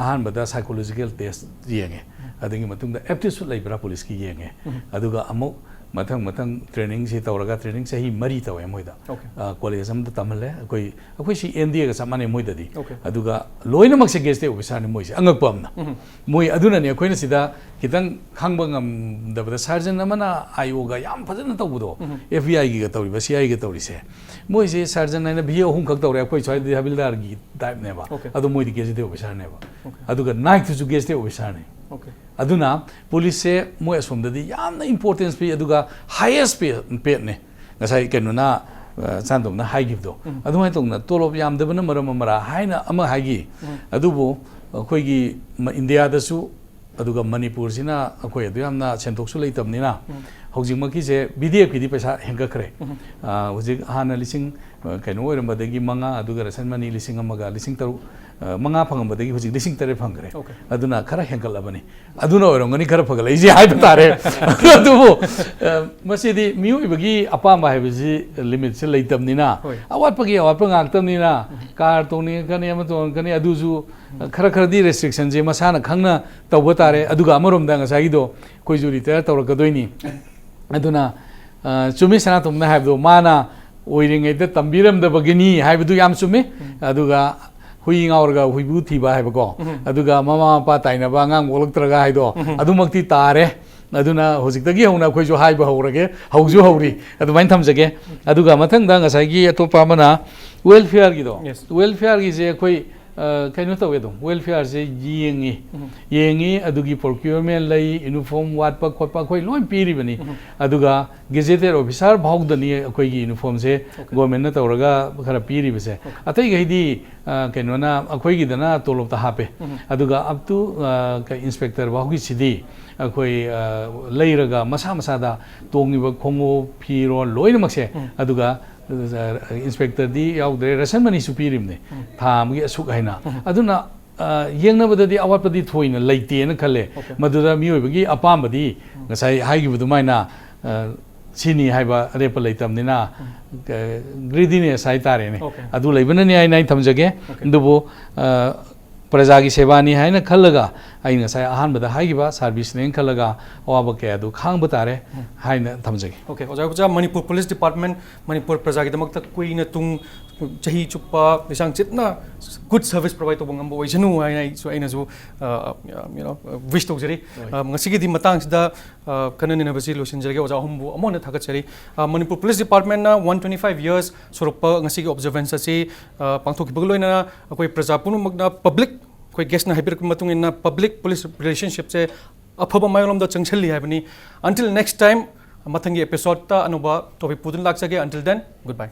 ahan bada psychological test yenge adingi matungda aptitude laibra police ki yenge aduga amuk matang training si tawraga training sahi mari tawe moida college am da tamale akoi si NDA ga samane moida di aduga loina mak se guest officer ni moi se angak pamna moi aduna ne akoi na sida kitang khangba ngam da bada sergeant amana IO ga yam phajana tawbudo FBI gi ga tawri ba CI ga tawri se moi se sergeant na BO hum khak tawre akoi choi di habildar gi type ne ba adu moi di guest officer ne ba aduga night su guest officer ne aduna police se moi asom dadi yamna importance pe aduga highest pe ne ngasai kenuna sandom na high give do adumai tongna tolop yam debana mara haina ama hagi adubu khoi gi India da su aduga Manipur sina akoi adu yamna sentok su leitamnina hojing maki se BDF ki di paisa henga khre hojing hana lising kenu oiram badagi manga aduga rasan mani lising amaga lising taru manga phangam badagi hojing lising tare phangre aduna khara hengal abani aduna oirongani khara phagal iji hai batare adubu masidi miu ibagi apama haibisi limit se leitamnina awat pagi awat ngaktamnina car toni kani ama ton kani aduju khara di restriction je masana khangna tawba tare aduga amarom da ngasai do koi juri retire tawrakadoini aduna chumi sana tumna haibdo mana oiringai da tambiram da bagini haibdu yam chumi aduga hui ngaurga huibu thiba haibako aduga mama pa taina ba ngang wolaktraga haido adumakti tare aduna hojikdagi hona khoi jo haiba haurage hauju hauri adu main thamjage aduga mathang da ngasai gi atopa mana welfare gi do welfare gi je khoi kaino tawe do welfare je yengi adugi procurement lai uniform wat pa khotpa khoi loi piri bani aduga gazetted officer bhaugdani khoi gi uniform se government na tawraga khara piri bese atai gai di kaino na khoi gi dana tolop ta hape aduga up to inspector baugi sidi khoi leiraga masa da tongi ba khongo phiro loina makse aduga inspector यादे रसन money पीरीने था असुक है येंगनबददी अवाटपदी थोइना लेतेन खले मदुदा मियोबगी अपामबदी ngasai haigibudumaiना सिनी हाइबा rape लेतमनिना greediness हाइतारेने अदु लेबननि आइ नाइ थमजगे दुबो प्रजा की सेवानी है खलगा ngasai अहानबदा हाइगिबा सर्विस ने खलगा अवाब के अदु खांग तारे हाइना थमजगे ओके ओजा ओजा मणिपुर पुलिस डिपार्टमेंट मणिपुर प्रजा की दमक कुइन तुंग चाही चुप्पा बेसांग चितना गुड सर्विस प्रोवाइड तो बंगम ओइसनु हाइना सो आइना जो यू नो विश तो जरी ngasi di matang sida kanan university losinjage oja hombu amone thakachari manipur police department na 125 years sorupa ngasi gi observance ase pangthok bagloina akoi praja punumagna public koi guest na hybrid matung in public police relationship se afaba mayolom da changchali haibani until next time mathangi episode ta anuba topic pudun laksage until then goodbye